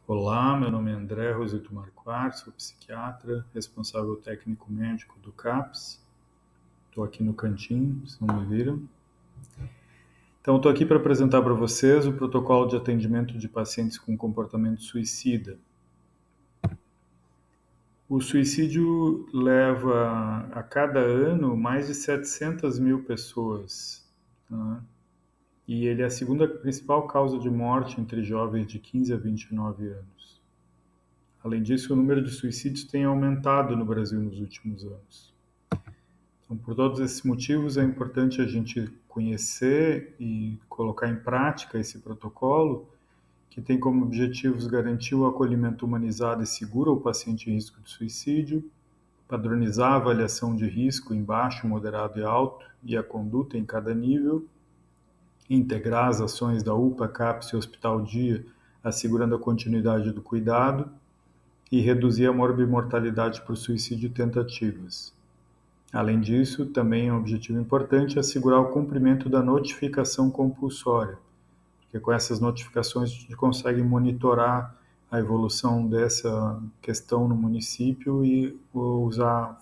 Olá, meu nome é André Rosito Marquardt, sou psiquiatra, responsável técnico médico do CAPS. Estou aqui no cantinho, vocês não me viram. Então, estou aqui para apresentar para vocês o protocolo de atendimento de pacientes com comportamento suicida. O suicídio leva a cada ano mais de 700 mil pessoas, né? E ele é a segunda principal causa de morte entre jovens de 15 a 29 anos. Além disso, o número de suicídios tem aumentado no Brasil nos últimos anos. Então, por todos esses motivos, é importante a gente conhecer e colocar em prática esse protocolo, que tem como objetivos garantir o acolhimento humanizado e seguro ao paciente em risco de suicídio, padronizar a avaliação de risco em baixo, moderado e alto e a conduta em cada nível, integrar as ações da UPA, CAPS e Hospital Dia, assegurando a continuidade do cuidado, e reduzir a morbimortalidade por suicídio e tentativas. Além disso, também é um objetivo importante assegurar o cumprimento da notificação compulsória, porque com essas notificações a gente consegue monitorar a evolução dessa questão no município e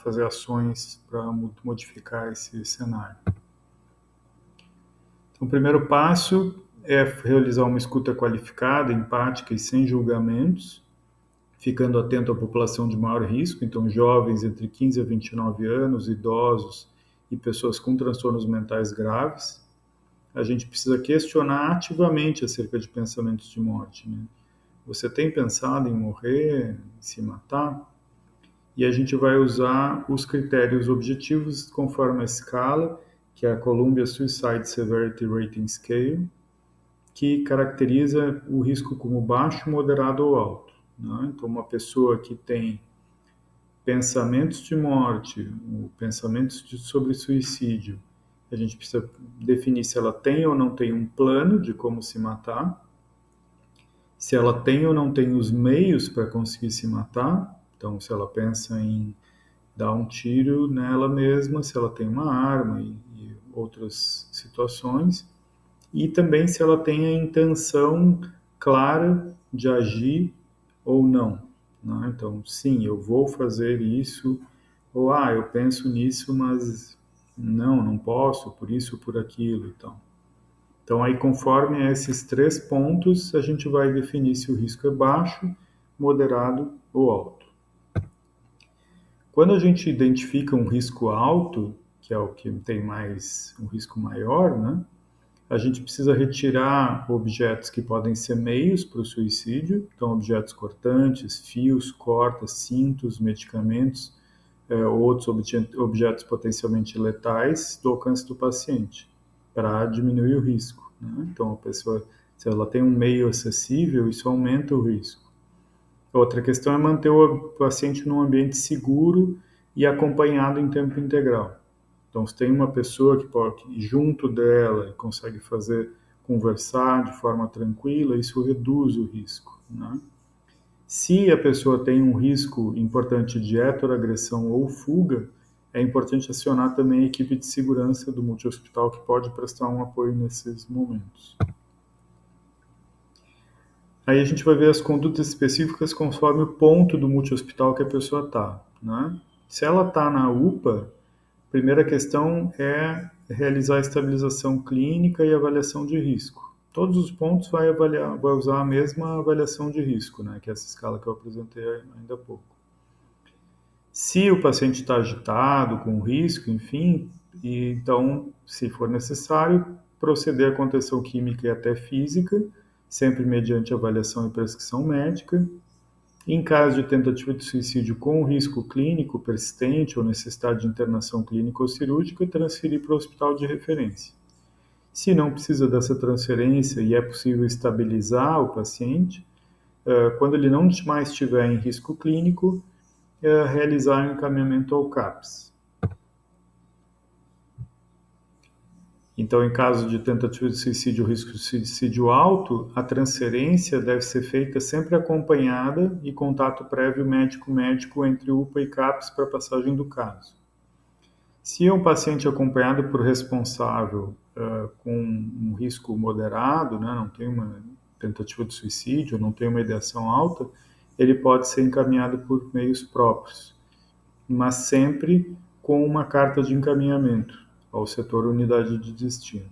fazer ações para modificar esse cenário. Então, o primeiro passo é realizar uma escuta qualificada, empática e sem julgamentos, ficando atento à população de maior risco, então jovens entre 15 a 29 anos, idosos e pessoas com transtornos mentais graves. A gente precisa questionar ativamente acerca de pensamentos de morte, né? Você tem pensado em morrer, em se matar? E a gente vai usar os critérios objetivos conforme a escala, que é a Columbia Suicide Severity Rating Scale, que caracteriza o risco como baixo, moderado ou alto, né? Então, uma pessoa que tem pensamentos de morte, pensamentos sobre suicídio, a gente precisa definir se ela tem ou não tem um plano de como se matar, se ela tem ou não tem os meios para conseguir se matar. Então, se ela pensa em dar um tiro nela mesma, se ela tem uma arma e outras situações, e também se ela tem a intenção clara de agir ou não, né? Então, sim, eu vou fazer isso, ou eu penso nisso, mas não posso, por isso, por aquilo, então aí, conforme esses 3 pontos, a gente vai definir se o risco é baixo, moderado ou alto. Quando a gente identifica um risco alto, que é o que tem um risco maior, né? A gente precisa retirar objetos que podem ser meios para o suicídio, então objetos cortantes, fios, cordas, cintos, medicamentos, outros objetos potencialmente letais do alcance do paciente, para diminuir o risco, né? Então, a pessoa, se ela tem um meio acessível, isso aumenta o risco. Outra questão é manter o paciente num ambiente seguro e acompanhado em tempo integral. Então, se tem uma pessoa que pode, junto dela, consegue conversar de forma tranquila, isso reduz o risco, né? Se a pessoa tem um risco importante de heteroagressão ou fuga, é importante acionar também a equipe de segurança do multi-hospital, que pode prestar um apoio nesses momentos. Aí a gente vai ver as condutas específicas conforme o ponto do multi-hospital que a pessoa está, né? Se ela está na UPA, a primeira questão é realizar a estabilização clínica e avaliação de risco. Todos os pontos vai usar a mesma avaliação de risco, né? Que é essa escala que eu apresentei ainda há pouco. Se o paciente está agitado, com risco, enfim, então, se for necessário, proceder à contenção química e até física, sempre mediante avaliação e prescrição médica. Em caso de tentativa de suicídio com risco clínico persistente ou necessidade de internação clínica ou cirúrgica, transferir para o hospital de referência. Se não precisa dessa transferência e é possível estabilizar o paciente, quando ele não mais estiver em risco clínico, realizar o encaminhamento ao CAPS. Então, em caso de tentativa de suicídio, risco de suicídio alto, a transferência deve ser feita sempre acompanhada e contato prévio médico-médico entre UPA e CAPS para passagem do caso. Se é um paciente acompanhado por responsável com um risco moderado, né, não tem tentativa de suicídio, não tem uma ideação alta, ele pode ser encaminhado por meios próprios, mas sempre com uma carta de encaminhamento ao setor unidade de destino.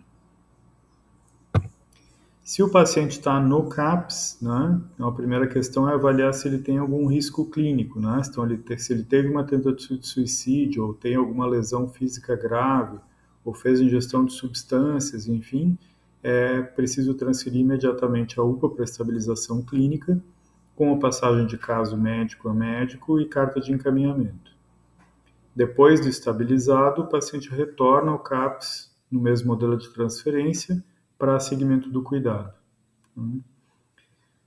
Se o paciente está no CAPS, né, então a primeira questão é avaliar se ele tem algum risco clínico, né? Então, se ele teve uma tentativa de suicídio, ou tem alguma lesão física grave, ou fez ingestão de substâncias, enfim, é preciso transferir imediatamente a UPA para estabilização clínica, com a passagem de caso médico a médico e carta de encaminhamento. Depois de estabilizado, o paciente retorna ao CAPS no mesmo modelo de transferência para seguimento do cuidado.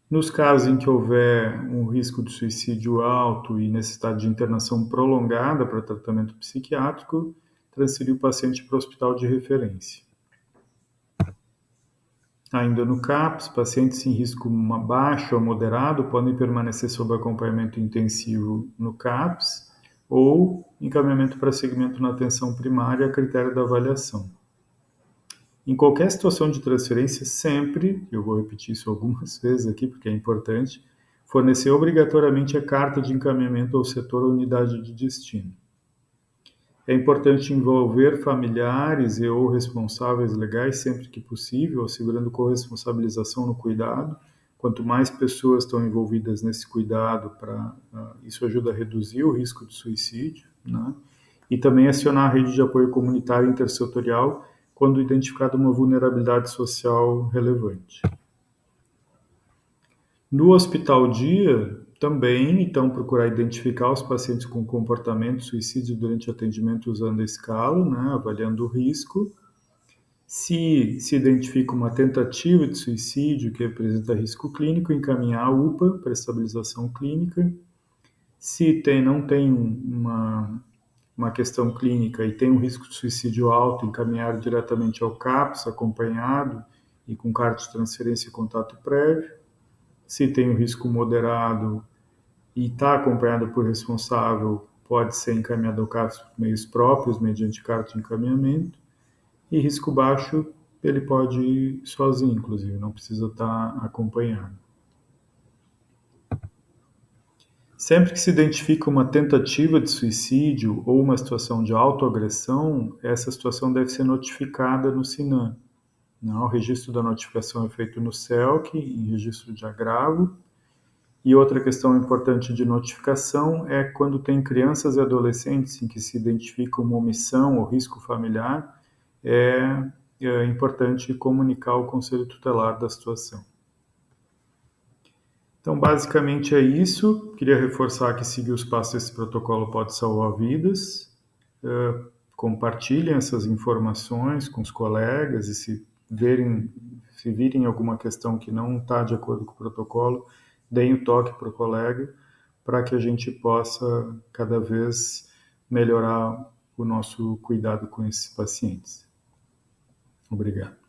Nos casos em que houver um risco de suicídio alto e necessidade de internação prolongada para tratamento psiquiátrico, transferir o paciente para o hospital de referência. Ainda no CAPS, pacientes em risco baixo ou moderado podem permanecer sob acompanhamento intensivo no CAPS ou encaminhamento para segmento na atenção primária a critério da avaliação. Em qualquer situação de transferência, sempre, eu vou repetir isso algumas vezes aqui porque é importante, fornecer obrigatoriamente a carta de encaminhamento ao setor ou unidade de destino. É importante envolver familiares e ou responsáveis legais sempre que possível, assegurando corresponsabilização no cuidado. Quanto mais pessoas estão envolvidas nesse cuidado, isso ajuda a reduzir o risco de suicídio, né? E também acionar a rede de apoio comunitário intersetorial quando identificada uma vulnerabilidade social relevante. No hospital dia, também, então, procurar identificar os pacientes com comportamento suicídio durante atendimento usando a escala, né, avaliando o risco. Se identifica uma tentativa de suicídio que apresenta risco clínico, encaminhar a UPA para estabilização clínica. Se não tem uma questão clínica e tem um risco de suicídio alto, encaminhar diretamente ao CAPS, acompanhado e com carta de transferência e contato prévio. Se tem um risco moderado e está acompanhado por responsável, pode ser encaminhado ao CAPS por meios próprios, mediante carta de encaminhamento. E risco baixo, ele pode ir sozinho, inclusive, não precisa estar acompanhado. Sempre que se identifica uma tentativa de suicídio ou uma situação de autoagressão, essa situação deve ser notificada no SINAM. O registro da notificação é feito no CELC, em registro de agravo. E outra questão importante de notificação é quando tem crianças e adolescentes em que se identifica uma omissão ou risco familiar, é importante comunicar ao Conselho Tutelar da situação. Então, basicamente é isso. Queria reforçar que seguir os passos desse protocolo pode salvar vidas. Compartilhem essas informações com os colegas e se virem alguma questão que não está de acordo com o protocolo, deem o toque para o colega para que a gente possa cada vez melhorar o nosso cuidado com esses pacientes. Obrigado.